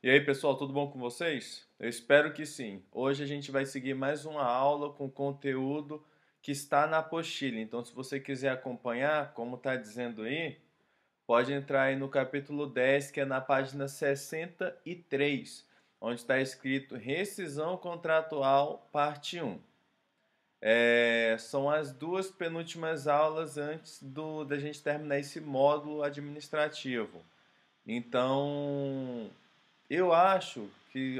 E aí, pessoal, tudo bom com vocês? Eu espero que sim. Hoje a gente vai seguir mais uma aula com conteúdo que está na apostila. Então, se você quiser acompanhar, como está dizendo aí, pode entrar aí no capítulo 10, que é na página 63, onde está escrito Rescisão Contratual, parte 1. São as duas penúltimas aulas antes da gente terminar esse módulo administrativo. Então, eu acho que,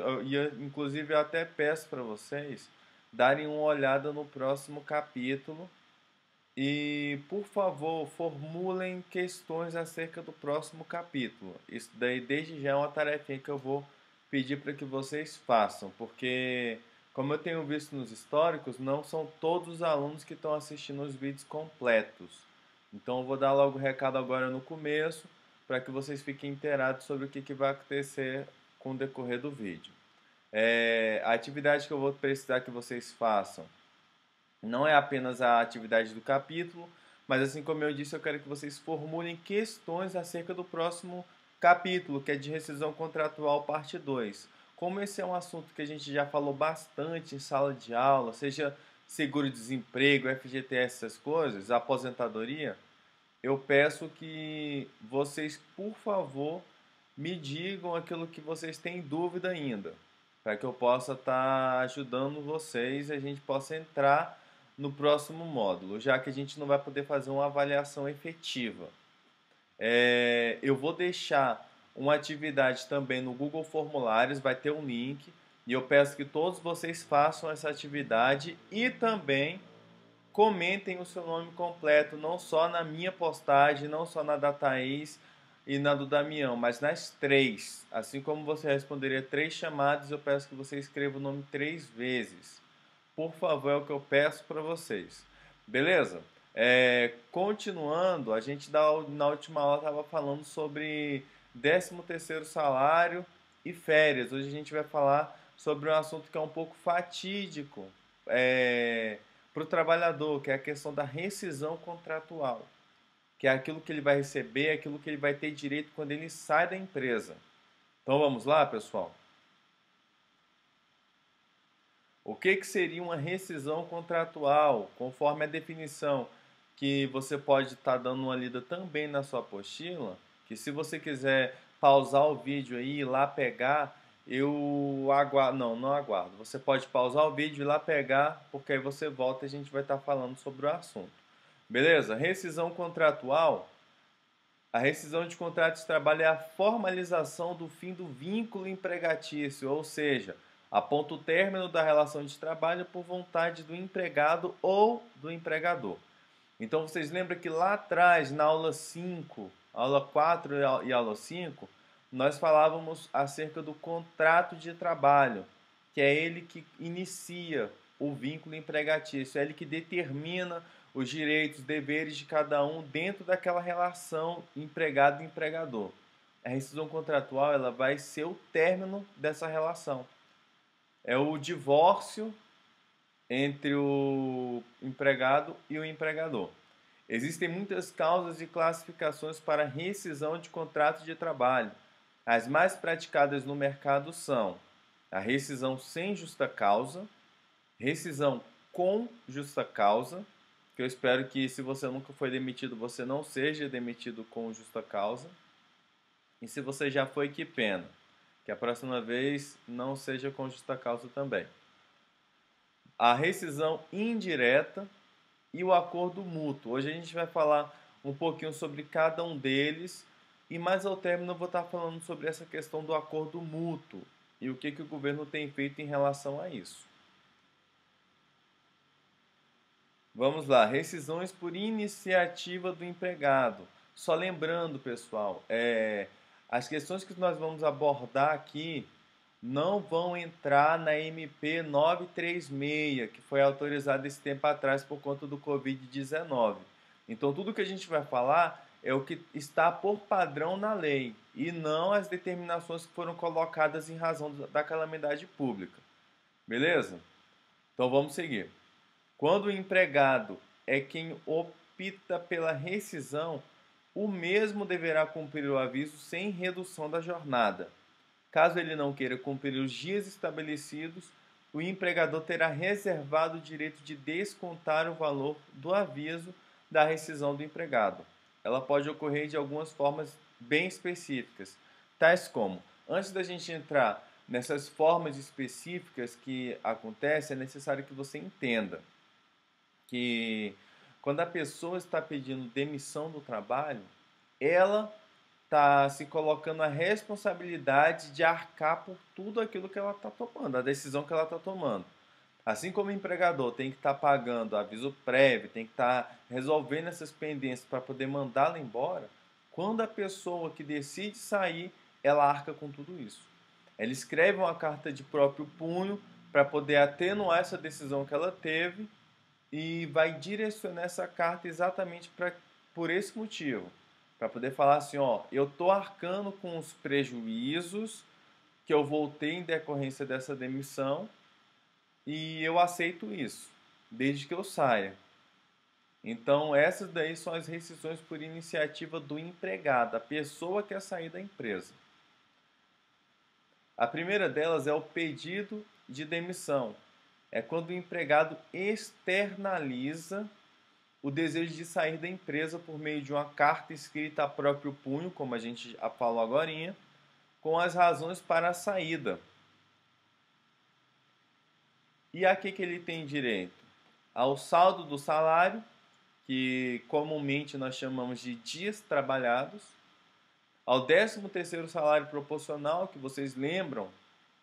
inclusive, eu até peço para vocês darem uma olhada no próximo capítulo e, por favor, formulem questões acerca do próximo capítulo. Isso daí, desde já, é uma tarefinha que eu vou pedir para que vocês façam, porque, como eu tenho visto nos históricos, não são todos os alunos que estão assistindo os vídeos completos. Então, eu vou dar logo o recado agora no começo, para que vocês fiquem inteirados sobre o que vai acontecer com o decorrer do vídeo. A atividade que eu vou precisar que vocês façam não é apenas a atividade do capítulo, mas assim como eu disse, eu quero que vocês formulem questões acerca do próximo capítulo, que é de rescisão contratual parte 2. Como esse é um assunto que a gente já falou bastante em sala de aula, seja seguro-desemprego, FGTS, essas coisas, aposentadoria, eu peço que vocês, por favor, me digam aquilo que vocês têm dúvida ainda, para que eu possa estar ajudando vocês e a gente possa entrar no próximo módulo, já que a gente não vai poder fazer uma avaliação efetiva. Eu vou deixar uma atividade também no Google Formulários, vai ter um link, e eu peço que todos vocês façam essa atividade e também comentem o seu nome completo, não só na minha postagem, não só na da Thaís e na do Damião, mas nas três. Assim como você responderia 3 chamadas, eu peço que você escreva o nome 3 vezes. Por favor, é o que eu peço para vocês. Beleza? Continuando, a gente na última aula estava falando sobre 13º salário e férias. Hoje a gente vai falar sobre um assunto que é um pouco fatídico para o trabalhador, que é a questão da rescisão contratual, que é aquilo que ele vai receber, aquilo que ele vai ter direito quando ele sai da empresa. Então vamos lá, pessoal? O que seria uma rescisão contratual? Conforme a definição que você pode estar dando uma lida também na sua apostila, que se você quiser pausar o vídeo aí e ir lá pegar, eu aguardo. Não, não aguardo. Você pode pausar o vídeo e ir lá pegar, porque aí você volta e a gente vai estar falando sobre o assunto. Beleza? Rescisão contratual. A rescisão de contrato de trabalho é a formalização do fim do vínculo empregatício, ou seja, aponta o término da relação de trabalho por vontade do empregado ou do empregador. Então vocês lembram que lá atrás, na aula 5, aula 4 e aula 5, nós falávamos acerca do contrato de trabalho, que é ele que inicia o vínculo empregatício, é ele que determina os direitos, deveres de cada um dentro daquela relação empregado-empregador. A rescisão contratual ela vai ser o término dessa relação. É o divórcio entre o empregado e o empregador. Existem muitas causas e classificações para rescisão de contrato de trabalho. As mais praticadas no mercado são a rescisão sem justa causa, rescisão com justa causa, que eu espero que se você nunca foi demitido, você não seja demitido com justa causa. E se você já foi, que pena. Que a próxima vez não seja com justa causa também. A rescisão indireta e o acordo mútuo. Hoje a gente vai falar um pouquinho sobre cada um deles e mais ao término eu vou estar falando sobre essa questão do acordo mútuo e o que o governo tem feito em relação a isso. Vamos lá, rescisões por iniciativa do empregado. Só lembrando, pessoal, as questões que nós vamos abordar aqui não vão entrar na MP 936, que foi autorizada esse tempo atrás por conta do Covid-19. Então, tudo que a gente vai falar é o que está por padrão na lei e não as determinações que foram colocadas em razão da calamidade pública. Beleza? Então, vamos seguir. Quando o empregado é quem opta pela rescisão, o mesmo deverá cumprir o aviso sem redução da jornada. Caso ele não queira cumprir os dias estabelecidos, o empregador terá reservado o direito de descontar o valor do aviso da rescisão do empregado. Ela pode ocorrer de algumas formas bem específicas, tais como, antes da gente entrar nessas formas específicas que acontecem, é necessário que você entenda que quando a pessoa está pedindo demissão do trabalho, ela está se colocando a responsabilidade de arcar por tudo aquilo que ela está tomando, a decisão que ela está tomando. Assim como o empregador tem que estar pagando aviso prévio, tem que estar resolvendo essas pendências para poder mandá-la embora, quando a pessoa que decide sair, ela arca com tudo isso. Ela escreve uma carta de próprio punho para poder atenuar essa decisão que ela teve e vai direcionar essa carta exatamente por esse motivo. Para poder falar assim, ó, eu estou arcando com os prejuízos que eu vou ter em decorrência dessa demissão e eu aceito isso, desde que eu saia. Então, essas daí são as rescisões por iniciativa do empregado, a pessoa que quer sair da empresa. A primeira delas é o pedido de demissão. É quando o empregado externaliza o desejo de sair da empresa por meio de uma carta escrita a próprio punho, como a gente falou agorinha, com as razões para a saída. E a que ele tem direito? Ao saldo do salário, que comumente nós chamamos de dias trabalhados, ao 13º salário proporcional, que vocês lembram,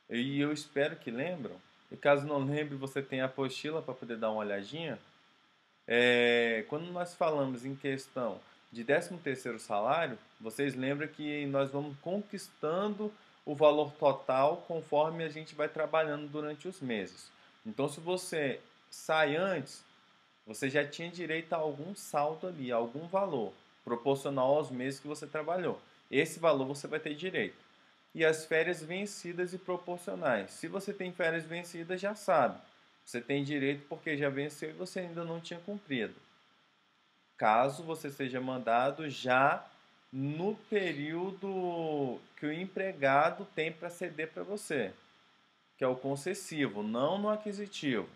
e eu espero que lembram, e caso não lembre, você tem a apostila para poder dar uma olhadinha. Quando nós falamos em questão de 13º salário, vocês lembram que nós vamos conquistando o valor total conforme a gente vai trabalhando durante os meses. Então, se você sai antes, você já tinha direito a algum saldo ali, a algum valor, proporcional aos meses que você trabalhou. Esse valor você vai ter direito. E as férias vencidas e proporcionais. Se você tem férias vencidas, já sabe. Você tem direito porque já venceu e você ainda não tinha cumprido. Caso você seja mandado já no período que o empregado tem para ceder para você, que é o concessivo, não no aquisitivo.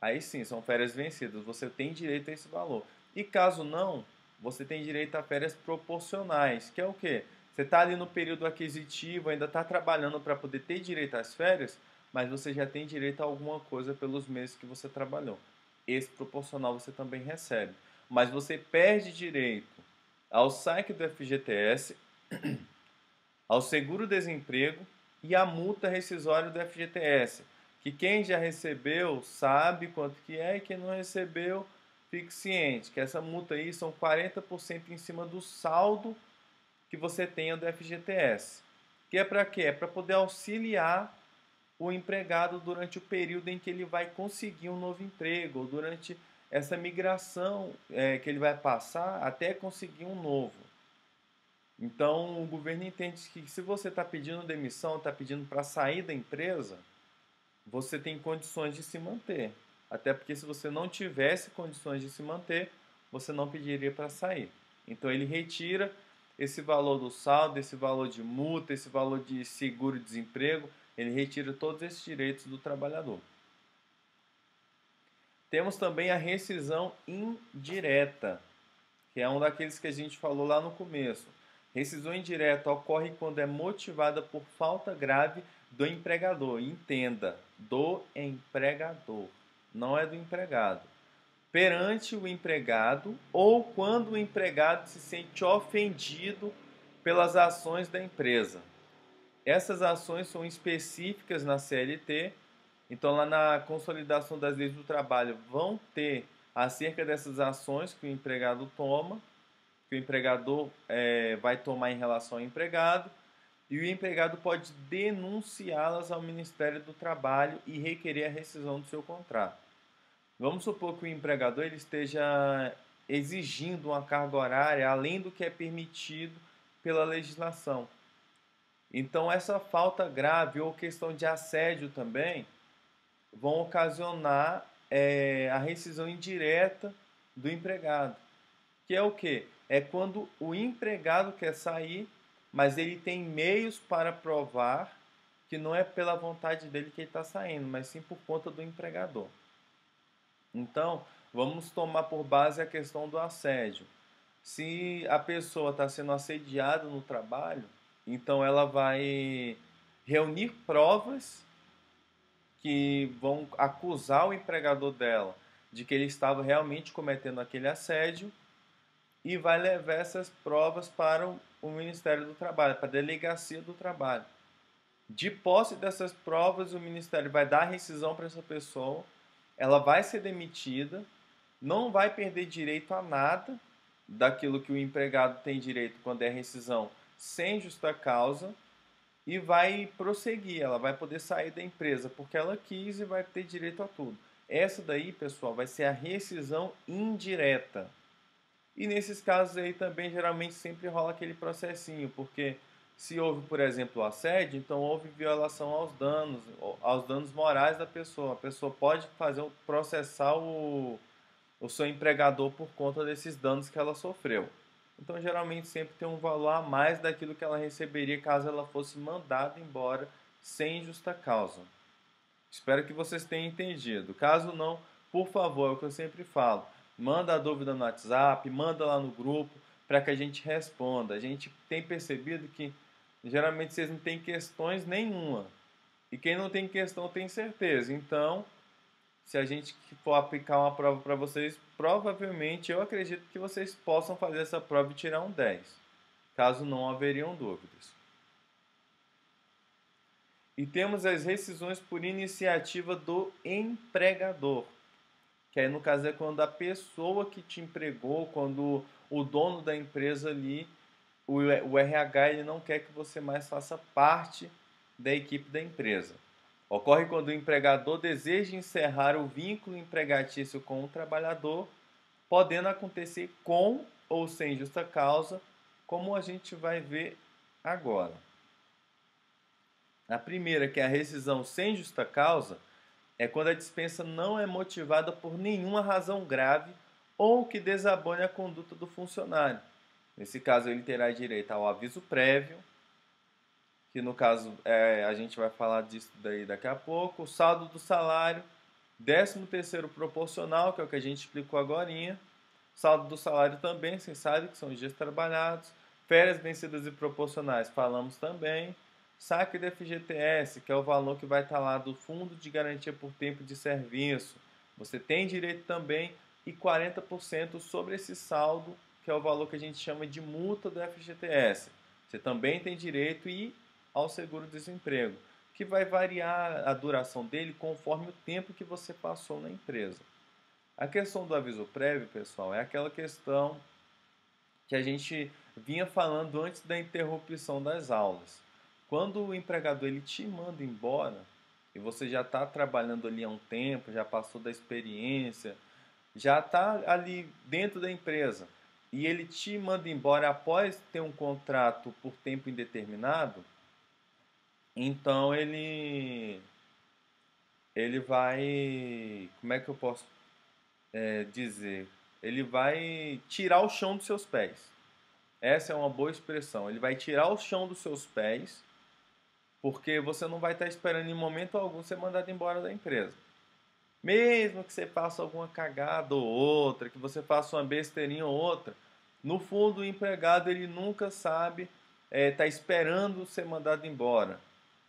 Aí sim, são férias vencidas, você tem direito a esse valor. E caso não, você tem direito a férias proporcionais, que é o quê? Você está ali no período aquisitivo, ainda está trabalhando para poder ter direito às férias, mas você já tem direito a alguma coisa pelos meses que você trabalhou. Esse proporcional você também recebe. Mas você perde direito ao saque do FGTS, ao seguro-desemprego e à multa rescisória do FGTS. Que quem já recebeu sabe quanto que é e quem não recebeu, fique ciente que essa multa aí são 40% em cima do saldo que você tenha do FGTS. Que é para quê? É para poder auxiliar o empregado durante o período em que ele vai conseguir um novo emprego, ou durante essa migração que ele vai passar até conseguir um novo. Então, o governo entende que se você está pedindo demissão, está pedindo para sair da empresa, você tem condições de se manter. Até porque se você não tivesse condições de se manter, você não pediria para sair. Então, ele retira esse valor do saldo, esse valor de multa, esse valor de seguro-desemprego, ele retira todos esses direitos do trabalhador. Temos também a rescisão indireta, que é um daqueles que a gente falou lá no começo. Rescisão indireta ocorre quando é motivada por falta grave do empregador. Entenda, do empregador, não é do empregado. Perante o empregado ou quando o empregado se sente ofendido pelas ações da empresa. Essas ações são específicas na CLT, então lá na consolidação das leis do trabalho vão ter acerca dessas ações que o empregado toma, que o empregador vai tomar em relação ao empregado, e o empregado pode denunciá-las ao Ministério do Trabalho e requerer a rescisão do seu contrato. Vamos supor que o empregador ele esteja exigindo uma carga horária além do que é permitido pela legislação. Então, essa falta grave ou questão de assédio também vão ocasionar a rescisão indireta do empregado. Que é o quê? É quando o empregado quer sair, mas ele tem meios para provar que não é pela vontade dele que ele está saindo, mas sim por conta do empregador. Então, vamos tomar por base a questão do assédio. Se a pessoa está sendo assediada no trabalho, então ela vai reunir provas que vão acusar o empregador dela de que ele estava realmente cometendo aquele assédio e vai levar essas provas para o Ministério do Trabalho, para a Delegacia do Trabalho. De posse dessas provas, o Ministério vai dar rescisão para essa pessoa, ela vai ser demitida, não vai perder direito a nada daquilo que o empregado tem direito quando é rescisão sem justa causa e vai prosseguir, ela vai poder sair da empresa porque ela quis e vai ter direito a tudo. Essa daí, pessoal, vai ser a rescisão indireta. E nesses casos aí também geralmente sempre rola aquele processinho, porque se houve, por exemplo, assédio, então houve violação aos danos morais da pessoa. A pessoa pode processar o seu empregador por conta desses danos que ela sofreu. Então, geralmente sempre tem um valor a mais daquilo que ela receberia caso ela fosse mandada embora sem justa causa. Espero que vocês tenham entendido. Caso não, por favor, é o que eu sempre falo. Manda a dúvida no WhatsApp, manda lá no grupo para que a gente responda. A gente tem percebido que geralmente vocês não têm questões nenhuma. E quem não tem questão tem certeza. Então, se a gente for aplicar uma prova para vocês, provavelmente eu acredito que vocês possam fazer essa prova e tirar um 10. Caso não, haveriam dúvidas. E temos as rescisões por iniciativa do empregador, que aí no caso é quando a pessoa que te empregou, quando o dono da empresa ali, o RH, ele não quer que você mais faça parte da equipe da empresa. Ocorre quando o empregador deseja encerrar o vínculo empregatício com o trabalhador, podendo acontecer com ou sem justa causa, como a gente vai ver agora. A primeira, que é a rescisão sem justa causa, é quando a dispensa não é motivada por nenhuma razão grave ou que desabone a conduta do funcionário. Nesse caso, ele terá direito ao aviso prévio, que no caso a gente vai falar disso daí daqui a pouco, o saldo do salário, 13º proporcional, que é o que a gente explicou agorinha, saldo do salário também, vocês sabem que são os dias trabalhados, férias vencidas e proporcionais, falamos também, saque do FGTS, que é o valor que vai estar lá do Fundo de Garantia por Tempo de Serviço, você tem direito também, e 40% sobre esse saldo, que é o valor que a gente chama de multa do FGTS. Você também tem direito e ao seguro-desemprego, que vai variar a duração dele conforme o tempo que você passou na empresa. A questão do aviso prévio, pessoal, é aquela questão que a gente vinha falando antes da interrupção das aulas. Quando o empregador ele te manda embora, e você já está trabalhando ali há um tempo, já passou da experiência, já está ali dentro da empresa, e ele te manda embora após ter um contrato por tempo indeterminado, então ele vai, como é que eu posso dizer? Ele vai tirar o chão dos seus pés. Essa é uma boa expressão. Ele vai tirar o chão dos seus pés, porque você não vai estar esperando em momento algum ser mandado embora da empresa. Mesmo que você faça alguma cagada ou outra, que você faça uma besteirinha ou outra, no fundo o empregado ele nunca sabe, está esperando ser mandado embora.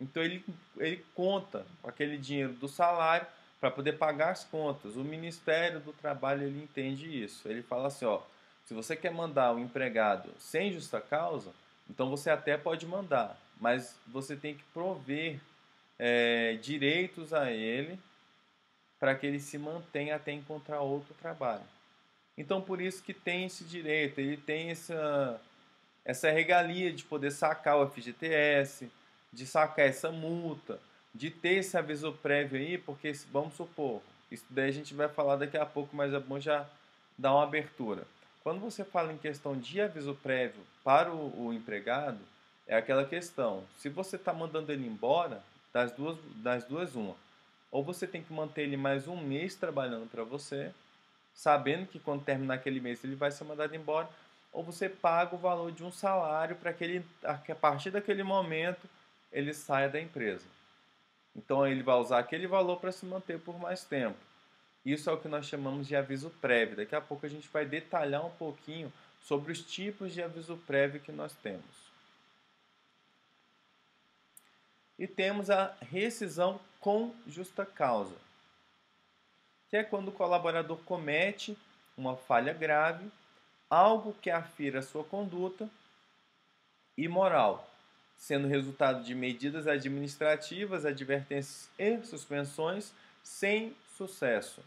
Então ele conta com aquele dinheiro do salário para poder pagar as contas. O Ministério do Trabalho ele entende isso. Ele fala assim, ó, se você quer mandar o empregado sem justa causa, então você até pode mandar, mas você tem que prover direitos a ele para que ele se mantenha até encontrar outro trabalho. Então por isso que tem esse direito, ele tem essa regalia de poder sacar o FGTS, de sacar essa multa, de ter esse aviso prévio aí, porque vamos supor, isso daí a gente vai falar daqui a pouco, mas é bom já dar uma abertura. Quando você fala em questão de aviso prévio para o empregado, é aquela questão, se você está mandando ele embora, das duas uma, ou você tem que manter ele mais um mês trabalhando para você, sabendo que quando terminar aquele mês ele vai ser mandado embora, ou você paga o valor de um salário para que a partir daquele momento ele saia da empresa. Então ele vai usar aquele valor para se manter por mais tempo. Isso é o que nós chamamos de aviso prévio. Daqui a pouco a gente vai detalhar um pouquinho sobre os tipos de aviso prévio que nós temos. E temos a rescisão com justa causa, que é quando o colaborador comete uma falha grave, algo que afira a sua conduta imoral, sendo resultado de medidas administrativas, advertências e suspensões sem sucesso.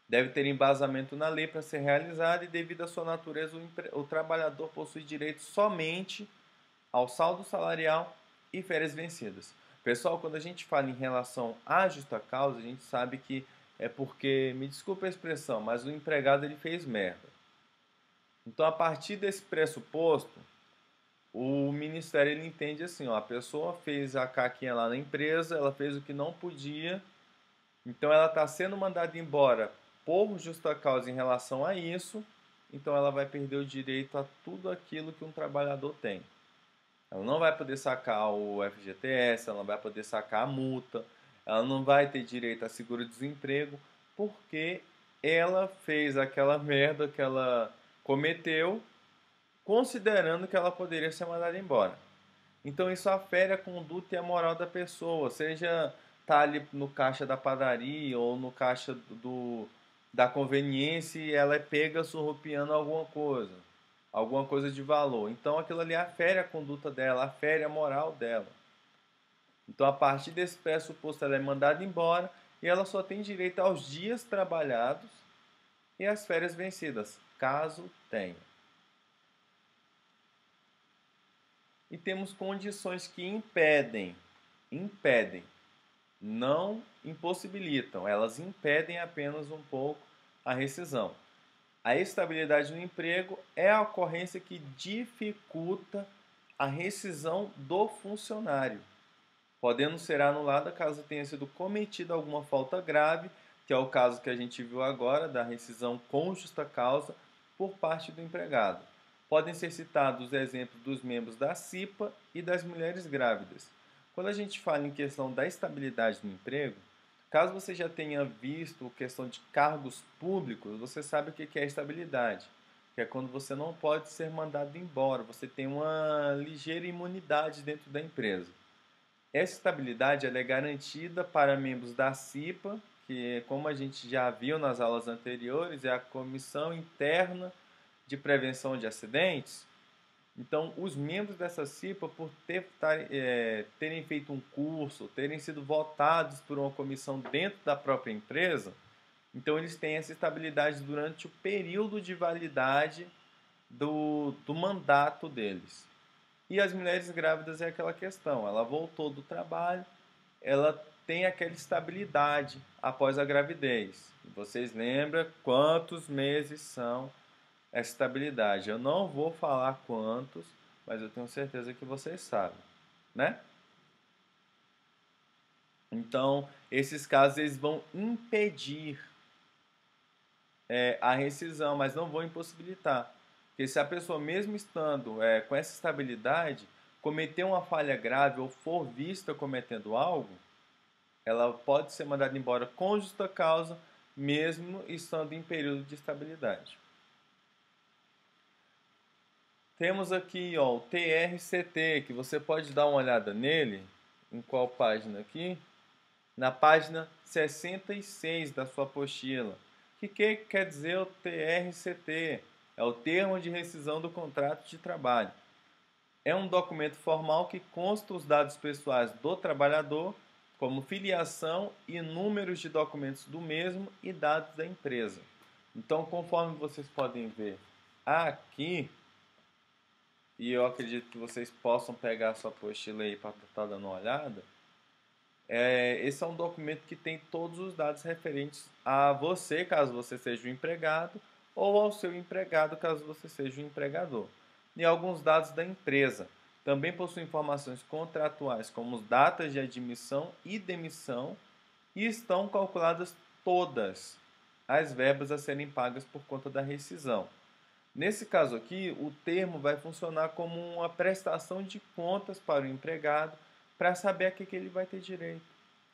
Deve ter embasamento na lei para ser realizado e, devido à sua natureza, o trabalhador possui direito somente ao saldo salarial e férias vencidas. Pessoal, quando a gente fala em relação à justa causa, a gente sabe que é porque, me desculpe a expressão, mas o empregado ele fez merda. Então, a partir desse pressuposto, o Ministério ele entende assim, ó, a pessoa fez a caquinha lá na empresa, ela fez o que não podia, então ela está sendo mandada embora por justa causa em relação a isso, então ela vai perder o direito a tudo aquilo que um trabalhador tem. Ela não vai poder sacar o FGTS, ela não vai poder sacar a multa, ela não vai ter direito a seguro-desemprego, porque ela fez aquela merda que ela cometeu, considerando que ela poderia ser mandada embora. Então isso afere a conduta e a moral da pessoa, seja tá ali no caixa da padaria ou no caixa da conveniência e ela é pega surrupiando alguma coisa de valor. Então aquilo ali afere a conduta dela, afere a moral dela. Então a partir desse pressuposto ela é mandada embora e ela só tem direito aos dias trabalhados e às férias vencidas, caso tenha. E temos condições que impedem, não impossibilitam, elas impedem apenas um pouco a rescisão. A estabilidade no emprego é a ocorrência que dificulta a rescisão do funcionário, podendo ser anulada caso tenha sido cometida alguma falta grave, que é o caso que a gente viu agora, da rescisão com justa causa por parte do empregado. Podem ser citados os exemplos dos membros da CIPA e das mulheres grávidas. Quando a gente fala em questão da estabilidade no emprego, caso você já tenha visto questão de cargos públicos, você sabe o que é estabilidade, que é quando você não pode ser mandado embora, você tem uma ligeira imunidade dentro da empresa. Essa estabilidade ela é garantida para membros da CIPA, que, como a gente já viu nas aulas anteriores, é a Comissão Interna de Prevenção de Acidentes. Então, os membros dessa CIPA, por terem feito um curso, terem sido votados por uma comissão dentro da própria empresa, então eles têm essa estabilidade durante o período de validade do mandato deles. E as mulheres grávidas é aquela questão, ela voltou do trabalho, ela tem aquela estabilidade após a gravidez. Vocês lembram quantos meses são essa estabilidade? Eu não vou falar quantos, mas eu tenho certeza que vocês sabem, né? Então, esses casos eles vão impedir a rescisão, mas não vão impossibilitar. Porque se a pessoa, mesmo estando com essa estabilidade, cometer uma falha grave ou for vista cometendo algo, ela pode ser mandada embora com justa causa, mesmo estando em período de estabilidade. Temos aqui ó, o TRCT, que você pode dar uma olhada nele. Em qual página aqui? Na página 66 da sua apostila. O que quer dizer o TRCT? É o termo de rescisão do contrato de trabalho. É um documento formal que consta os dados pessoais do trabalhador, como filiação e números de documentos do mesmo e dados da empresa. Então, conforme vocês podem ver aqui, e eu acredito que vocês possam pegar a sua apostila aí para estar dando uma olhada, esse é um documento que tem todos os dados referentes a você, caso você seja um empregado, ou ao seu empregado, caso você seja um empregador. E alguns dados da empresa. Também possui informações contratuais, como datas de admissão e demissão, e estão calculadas todas as verbas a serem pagas por conta da rescisão. Nesse caso aqui, o termo vai funcionar como uma prestação de contas para o empregado para saber a que ele vai ter direito.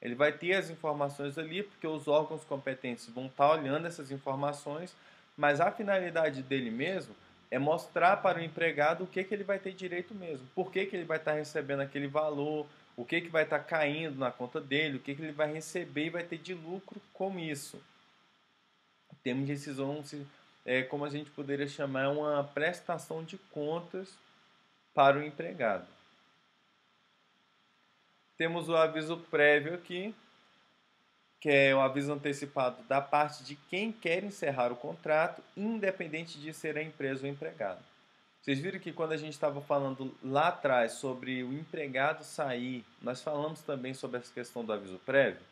Ele vai ter as informações ali, porque os órgãos competentes vão estar olhando essas informações, mas a finalidade dele mesmo é mostrar para o empregado o que ele vai ter direito mesmo, por que ele vai estar recebendo aquele valor, o que vai estar caindo na conta dele, o que ele vai receber e vai ter de lucro com isso. Temos decisão, como a gente poderia chamar, uma prestação de contas para o empregado. Temos o aviso prévio aqui, que é o aviso antecipado da parte de quem quer encerrar o contrato, independente de ser a empresa ou o empregado. Vocês viram que quando a gente estava falando lá atrás sobre o empregado sair, nós falamos também sobre essa questão do aviso prévio?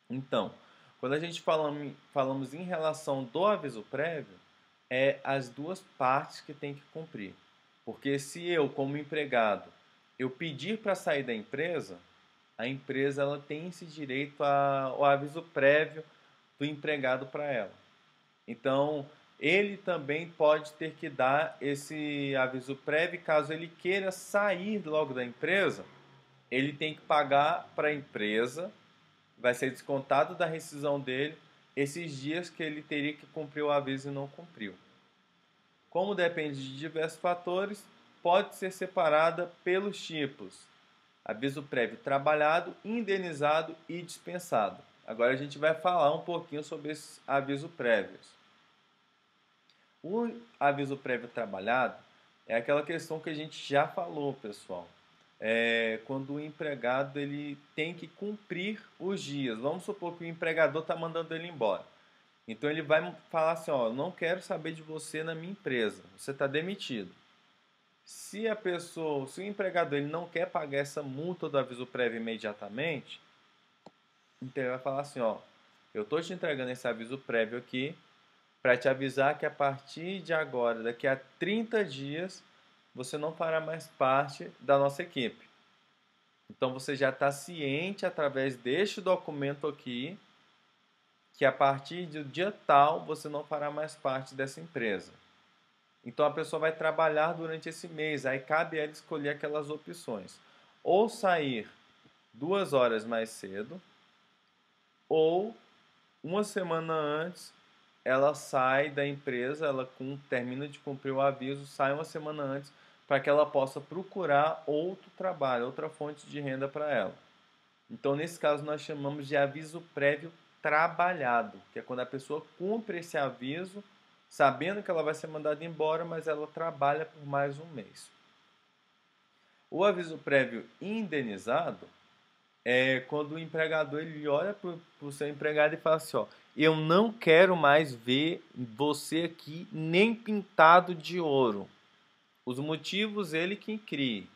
Então, quando a gente falamos em relação do aviso prévio, é as duas partes que tem que cumprir. Porque se eu, como empregado, eu pedir para sair da empresa, a empresa ela tem esse direito ao aviso prévio do empregado para ela. Então, ele também pode ter que dar esse aviso prévio caso ele queira sair logo da empresa, ele tem que pagar para a empresa, vai ser descontado da rescisão dele esses dias que ele teria que cumprir o aviso e não cumpriu. Como depende de diversos fatores, pode ser separada pelos tipos: aviso prévio trabalhado, indenizado e dispensado. Agora a gente vai falar um pouquinho sobre esses avisos prévios. O aviso prévio trabalhado é aquela questão que a gente já falou, pessoal. É quando o empregado ele tem que cumprir os dias. Vamos supor que o empregador está mandando ele embora. Então ele vai falar assim, ó, não quero saber de você na minha empresa, você está demitido. Se o empregador ele não quer pagar essa multa do aviso prévio imediatamente, então ele vai falar assim, ó, eu estou te entregando esse aviso prévio aqui para te avisar que a partir de agora, daqui a 30 dias, você não fará mais parte da nossa equipe. Então você já está ciente através deste documento aqui que a partir do dia tal você não fará mais parte dessa empresa. Então a pessoa vai trabalhar durante esse mês, aí cabe a ela escolher aquelas opções. Ou sair 2 horas mais cedo, ou uma semana antes ela sai da empresa, ela termina de cumprir o aviso, sai uma semana antes para que ela possa procurar outro trabalho, outra fonte de renda para ela. Então, nesse caso, nós chamamos de aviso prévio trabalhado, que é quando a pessoa cumpre esse aviso, sabendo que ela vai ser mandada embora, mas ela trabalha por mais um mês. O aviso prévio indenizado é quando o empregador ele olha para o seu empregado e fala assim, ó, eu não quero mais ver você aqui nem pintado de ouro. Os motivos ele que crie.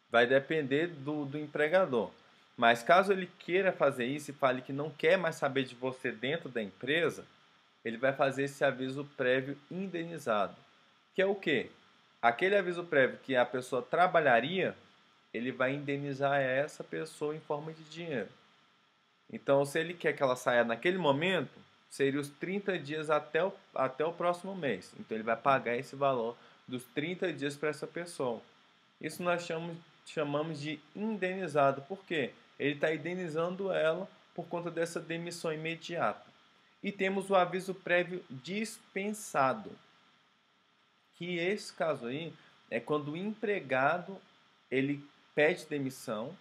Vai depender do empregador. Mas caso ele queira fazer isso e fale que não quer mais saber de você dentro da empresa, ele vai fazer esse aviso prévio indenizado. Que é o quê? Aquele aviso prévio que a pessoa trabalharia, ele vai indenizar essa pessoa em forma de dinheiro. Então, se ele quer que ela saia naquele momento, seria os 30 dias até o próximo mês. Então, ele vai pagar esse valor dos 30 dias para essa pessoa. Isso nós chamamos de indenizado. Por quê? Ele está indenizando ela por conta dessa demissão imediata. E temos o aviso prévio dispensado. Que esse caso aí é quando o empregado ele pede demissão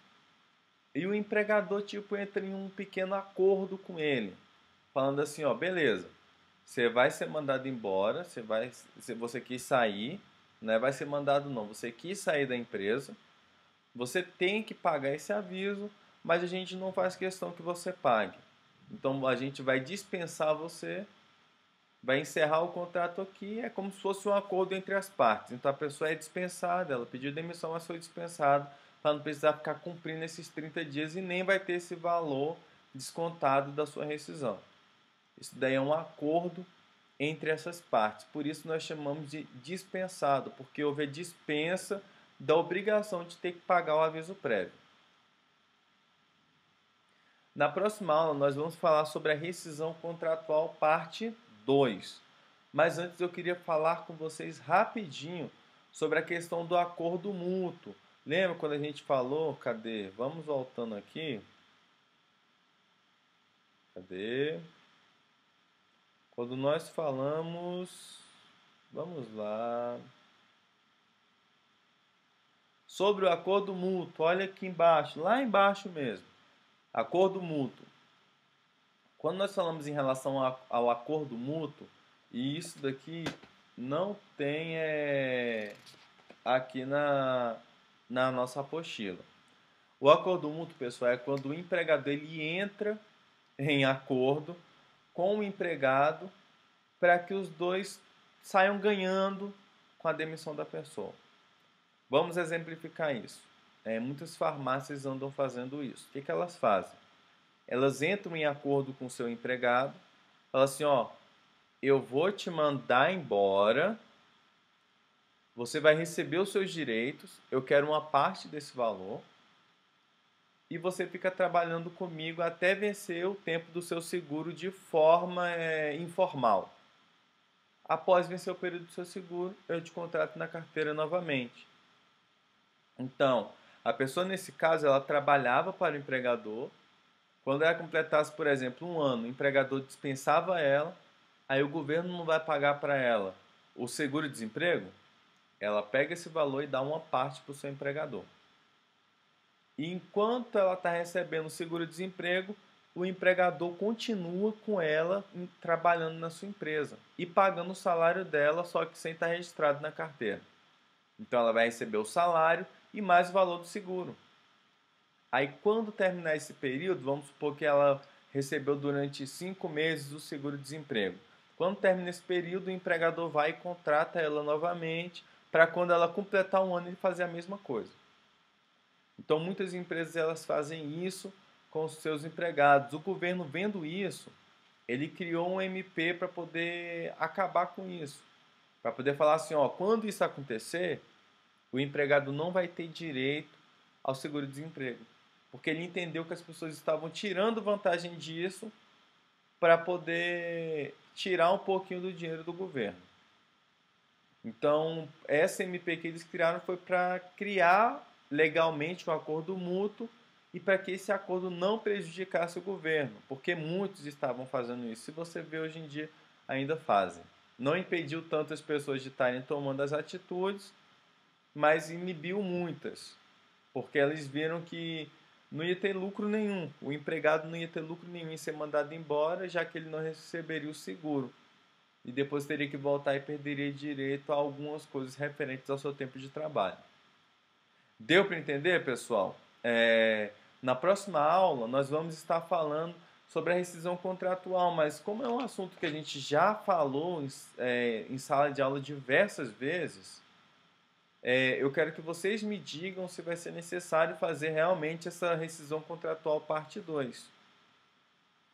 e o empregador tipo entra em um pequeno acordo com ele, falando assim, ó, beleza, você vai ser mandado embora, se você quis sair, não é vai ser mandado não, você quis sair da empresa, você tem que pagar esse aviso, mas a gente não faz questão que você pague. Então a gente vai dispensar você, vai encerrar o contrato aqui, é como se fosse um acordo entre as partes. Então a pessoa é dispensada, ela pediu demissão, mas foi dispensada, para não precisar ficar cumprindo esses 30 dias e nem vai ter esse valor descontado da sua rescisão. Isso daí é um acordo entre essas partes. Por isso nós chamamos de dispensado, porque houve a dispensa da obrigação de ter que pagar o aviso prévio. Na próxima aula nós vamos falar sobre a rescisão contratual parte 2, Mas antes eu queria falar com vocês rapidinho sobre a questão do acordo mútuo. Lembra quando a gente falou? Cadê? Vamos voltando aqui. Cadê? Quando nós falamos, vamos lá, sobre o acordo mútuo, olha aqui embaixo, lá embaixo mesmo, acordo mútuo. Quando nós falamos em relação ao acordo mútuo, e isso daqui não tem aqui na nossa apostila. O acordo mútuo, pessoal, é quando o empregador ele entra em acordo com o empregado para que os dois saiam ganhando com a demissão da pessoa. Vamos exemplificar isso. Muitas farmácias andam fazendo isso. O que elas fazem? Elas entram em acordo com o seu empregado, falam assim, ó, eu vou te mandar embora, você vai receber os seus direitos, eu quero uma parte desse valor, e você fica trabalhando comigo até vencer o tempo do seu seguro de forma informal. Após vencer o período do seu seguro, eu te contrato na carteira novamente. Então, a pessoa nesse caso, ela trabalhava para o empregador. Quando ela completasse, por exemplo, um ano, o empregador dispensava ela, aí o governo não vai pagar para ela o seguro-desemprego, ela pega esse valor e dá uma parte para o seu empregador. E enquanto ela está recebendo o seguro-desemprego, o empregador continua com ela trabalhando na sua empresa e pagando o salário dela, só que sem estar registrado na carteira. Então ela vai receber o salário e mais o valor do seguro. Aí quando terminar esse período, vamos supor que ela recebeu durante 5 meses o seguro-desemprego. Quando termina esse período, o empregador vai e contrata ela novamente para quando ela completar um ano ele fazer a mesma coisa. Então muitas empresas elas fazem isso com os seus empregados. O governo vendo isso, ele criou um MP para poder acabar com isso. Para poder falar assim, ó, quando isso acontecer, o empregado não vai ter direito ao seguro-desemprego. Porque ele entendeu que as pessoas estavam tirando vantagem disso para poder tirar um pouquinho do dinheiro do governo. Então, essa MP que eles criaram foi para criar legalmente um acordo mútuo e para que esse acordo não prejudicasse o governo, porque muitos estavam fazendo isso. Se você vê hoje em dia, ainda fazem. Não impediu tanto as pessoas de estarem tomando as atitudes, mas inibiu muitas, porque eles viram que não ia ter lucro nenhum, o empregado não ia ter lucro nenhum em ser mandado embora, já que ele não receberia o seguro. E depois teria que voltar e perderia direito a algumas coisas referentes ao seu tempo de trabalho. Deu para entender, pessoal? Na próxima aula, nós vamos estar falando sobre a rescisão contratual, mas como é um assunto que a gente já falou em sala de aula diversas vezes, eu quero que vocês me digam se vai ser necessário fazer realmente essa rescisão contratual parte 2.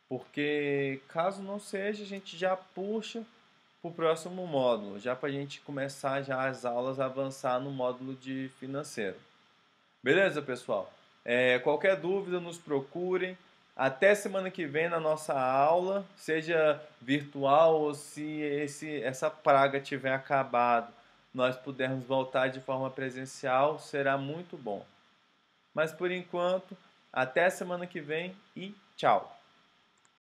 Porque caso não seja, a gente já puxa para o próximo módulo, já para a gente começar já as aulas a avançar no módulo de financeiro. Beleza, pessoal? Qualquer dúvida, nos procurem. Até semana que vem na nossa aula, seja virtual ou se essa praga tiver acabado, nós pudermos voltar de forma presencial, será muito bom. Mas por enquanto, até semana que vem e tchau!